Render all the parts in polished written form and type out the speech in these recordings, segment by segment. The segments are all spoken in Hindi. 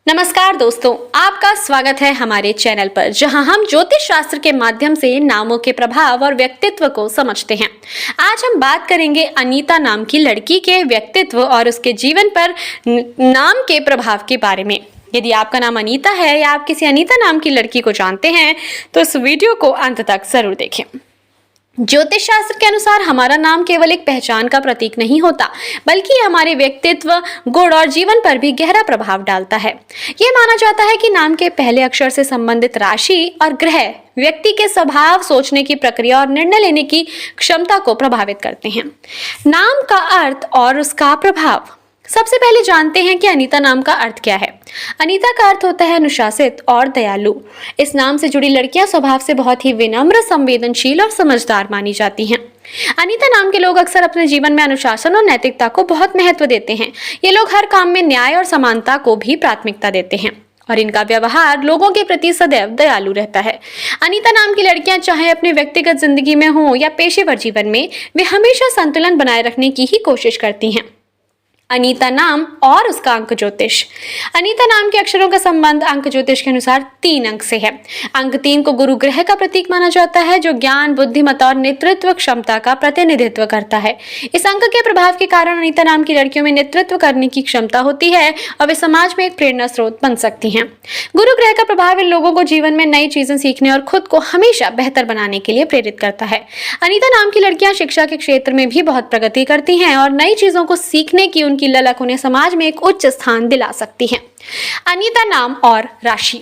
नमस्कार दोस्तों, आपका स्वागत है हमारे चैनल पर जहां हम ज्योतिष शास्त्र के माध्यम से नामों के प्रभाव और व्यक्तित्व को समझते हैं। आज हम बात करेंगे अनीता नाम की लड़की के व्यक्तित्व और उसके जीवन पर नाम के प्रभाव के बारे में। यदि आपका नाम अनीता है या आप किसी अनीता नाम की लड़की को जानते हैं तो इस वीडियो को अंत तक जरूर देखें। ज्योतिष शास्त्र के अनुसार हमारा नाम केवल एक पहचान का प्रतीक नहीं होता, बल्कि हमारे व्यक्तित्व, गुण और जीवन पर भी गहरा प्रभाव डालता है। ये माना जाता है कि नाम के पहले अक्षर से संबंधित राशि और ग्रह व्यक्ति के स्वभाव, सोचने की प्रक्रिया और निर्णय लेने की क्षमता को प्रभावित करते हैं। नाम का अर्थ और उसका प्रभाव। सबसे पहले जानते हैं कि अनीता नाम का अर्थ क्या है। अनीता का अर्थ होता है अनुशासित और दयालु। इस नाम से जुड़ी लड़कियां स्वभाव से बहुत ही विनम्र, संवेदनशील और समझदार मानी जाती हैं। अनीता नाम के लोग अक्सर अपने जीवन में अनुशासन और नैतिकता को बहुत महत्व देते हैं। ये लोग हर काम में न्याय और समानता को भी प्राथमिकता देते हैं और इनका व्यवहार लोगों के प्रति सदैव दयालु रहता है। अनीता नाम की लड़कियां चाहे अपने व्यक्तिगत जिंदगी में हो या पेशेवर जीवन में, वे हमेशा संतुलन बनाए रखने की ही कोशिश करती हैं। अनीता नाम और उसका अंक ज्योतिष। अनीता नाम के अक्षरों का संबंध अंक ज्योतिष के अनुसार 3 अंक से है। अंक 3 को गुरु ग्रह का प्रतीक माना जाता है, जो ज्ञान, बुद्धिमत्ता और नेतृत्व क्षमता का प्रतिनिधित्व करता है। इस अंक के प्रभाव के कारण अनीता नाम की लड़कियों में नेतृत्व करने की क्षमता होती है और वे समाज में एक प्रेरणा स्रोत बन सकती हैं। गुरु ग्रह का प्रभाव इन लोगों को जीवन में नई चीजें सीखने और खुद को हमेशा बेहतर बनाने के लिए प्रेरित करता है। अनीता नाम की लड़कियां शिक्षा के क्षेत्र में भी बहुत प्रगति करती हैं और नई चीजों को सीखने की उनकी ललक उन्हें समाज में एक उच्च स्थान दिला सकती है। अनीता नाम और राशि।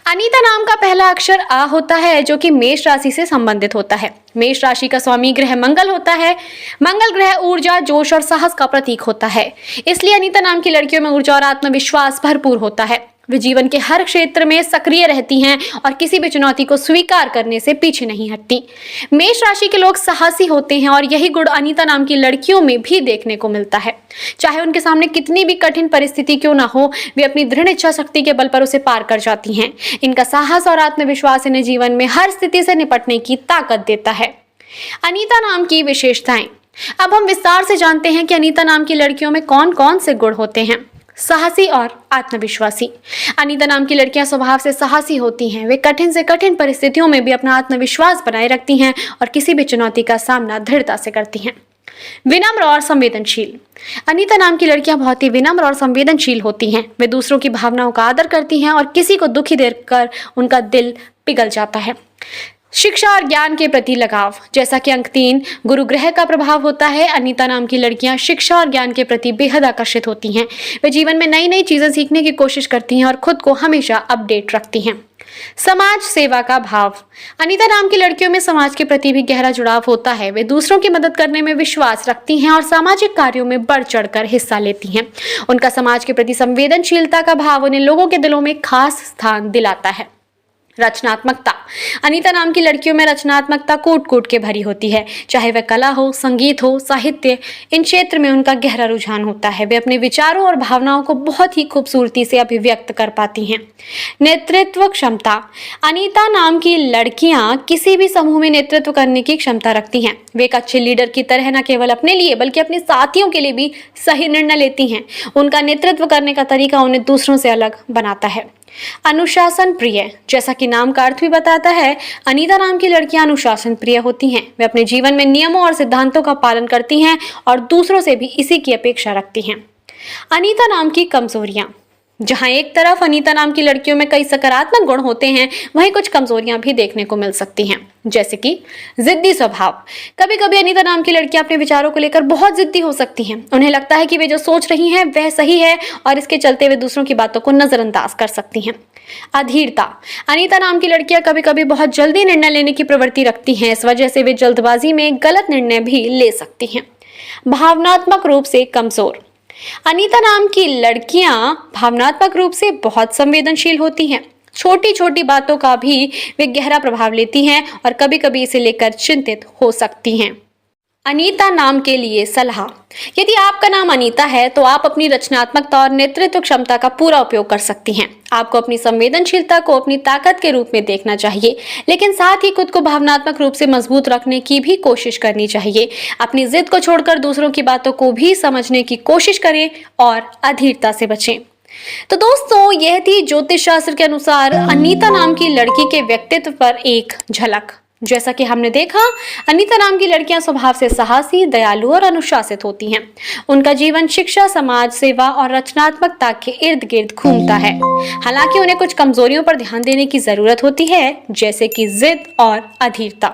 अनीता नाम का पहला अक्षर आ होता है, जो कि मेष राशि से संबंधित होता है। मेष राशि का स्वामी ग्रह मंगल होता है। मंगल ग्रह ऊर्जा, जोश और साहस का प्रतीक होता है। इसलिए अनीता नाम की लड़कियों में ऊर्जा और आत्मविश्वास भरपूर होता है। वे जीवन के हर क्षेत्र में सक्रिय रहती हैं और किसी भी चुनौती को स्वीकार करने से पीछे नहीं हटती। मेष राशि के लोग साहसी होते हैं और यही गुण अनीता नाम की लड़कियों में भी देखने को मिलता है। चाहे उनके सामने कितनी भी कठिन परिस्थिति क्यों ना हो, वे अपनी दृढ़ इच्छा शक्ति के बल पर उसे पार कर जाती हैं। इनका साहस और आत्मविश्वास इन्हें जीवन में हर स्थिति से निपटने की ताकत देता है। अनीता नाम की विशेषताएं। अब हम विस्तार से जानते हैं कि अनीता नाम की लड़कियों में कौन कौन से गुण होते हैं। साहसी और आत्मविश्वासी। अनीता नाम की लड़कियां स्वभाव से साहसी होती हैं। वे कठिन से कठिन परिस्थितियों में भी अपना आत्मविश्वास बनाए रखती हैं और किसी भी चुनौती का सामना दृढ़ता से करती हैं। विनम्र और संवेदनशील। अनीता नाम की लड़कियां बहुत ही विनम्र और संवेदनशील होती हैं। वे दूसरों की भावनाओं का आदर करती हैं और किसी को दुखी देखकर उनका दिल पिघल जाता है। शिक्षा और ज्ञान के प्रति लगाव। जैसा कि अंक 3 गुरु ग्रह का प्रभाव होता है, अनीता नाम की लड़कियां शिक्षा और ज्ञान के प्रति बेहद आकर्षित होती हैं। वे जीवन में नई नई चीजें सीखने की कोशिश करती हैं और खुद को हमेशा अपडेट रखती हैं। समाज सेवा का भाव। अनीता नाम की लड़कियों में समाज के प्रति भी गहरा जुड़ाव होता है। वे दूसरों की मदद करने में विश्वास रखती हैं और सामाजिक कार्यों में बढ़ चढ़कर हिस्सा लेती हैं। उनका समाज के प्रति संवेदनशीलता का भाव उन्हें लोगों के दिलों में खास स्थान दिलाता है। रचनात्मकता। अनीता नाम की लड़कियों में रचनात्मकता कूट कूट के भरी होती है। चाहे वह कला हो, संगीत हो, साहित्य, इन क्षेत्र में उनका गहरा रुझान होता है। वे अपने विचारों और भावनाओं को बहुत ही खूबसूरती से अभिव्यक्त कर पाती हैं। नेतृत्व क्षमता। अनीता नाम की लड़कियां किसी भी समूह में नेतृत्व करने की क्षमता रखती हैं। वे एक अच्छे लीडर की तरह न केवल अपने लिए बल्कि अपने साथियों के लिए भी सही निर्णय लेती हैं। उनका नेतृत्व करने का तरीका उन्हें दूसरों से अलग बनाता है। अनुशासन प्रिय। जैसा कि नाम का अर्थ भी बताता है, अनीता नाम की लड़कियां अनुशासन प्रिय होती हैं। वे अपने जीवन में नियमों और सिद्धांतों का पालन करती हैं और दूसरों से भी इसी की अपेक्षा रखती हैं। अनीता नाम की कमजोरियां। जहां एक तरफ अनीता नाम की लड़कियों में कई सकारात्मक गुण होते हैं, वहीं कुछ कमजोरियां भी देखने को मिल सकती हैं, जैसे कि जिद्दी स्वभाव। कभी कभी अनीता नाम की लड़कियां अपने विचारों को लेकर बहुत जिद्दी हो सकती हैं। उन्हें लगता है कि वे जो सोच रही हैं वह सही है और इसके चलते वे दूसरों की बातों को नजरअंदाज कर सकती हैं। अधीरता। अनीता नाम की लड़कियां कभी कभी बहुत जल्दी निर्णय लेने की प्रवृत्ति रखती हैं। इस वजह से वे जल्दबाजी में गलत निर्णय भी ले सकती हैं। भावनात्मक रूप से कमजोर। अनीता नाम की लड़कियां भावनात्मक रूप से बहुत संवेदनशील होती हैं। छोटी छोटी बातों का भी वे गहरा प्रभाव लेती हैं और कभी कभी इसे लेकर चिंतित हो सकती हैं। अनीता नाम के लिए सलाह। यदि आपका नाम अनीता है तो आप अपनी रचनात्मकता और नेतृत्व क्षमता का पूरा उपयोग कर सकती हैं। आपको अपनी संवेदनशीलता को अपनी ताकत के रूप में देखना चाहिए, लेकिन साथ ही खुद को भावनात्मक रूप से मजबूत रखने की भी कोशिश करनी चाहिए। अपनी जिद को छोड़कर दूसरों की बातों को भी समझने की कोशिश करें और अधीरता से बचें। तो दोस्तों, यह थी ज्योतिष शास्त्र के अनुसार अनीता नाम की लड़की के व्यक्तित्व पर एक झलक। जैसा कि हमने देखा, अनीता नाम की लड़कियां स्वभाव से साहसी, दयालु और अनुशासित होती हैं। उनका जीवन शिक्षा, समाज सेवा और रचनात्मकता के इर्द गिर्द घूमता है। हालांकि उन्हें कुछ कमजोरियों पर ध्यान देने की जरूरत होती है, जैसे कि जिद और अधीरता।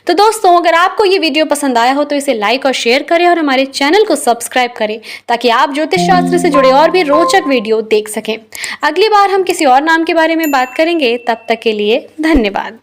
तो दोस्तों, अगर आपको ये वीडियो पसंद आया हो तो इसे लाइक और शेयर करें और हमारे चैनल को सब्सक्राइब करें, ताकि आप ज्योतिष शास्त्र से जुड़े और भी रोचक वीडियो देख सकें। अगली बार हम किसी और नाम के बारे में बात करेंगे। तब तक के लिए धन्यवाद।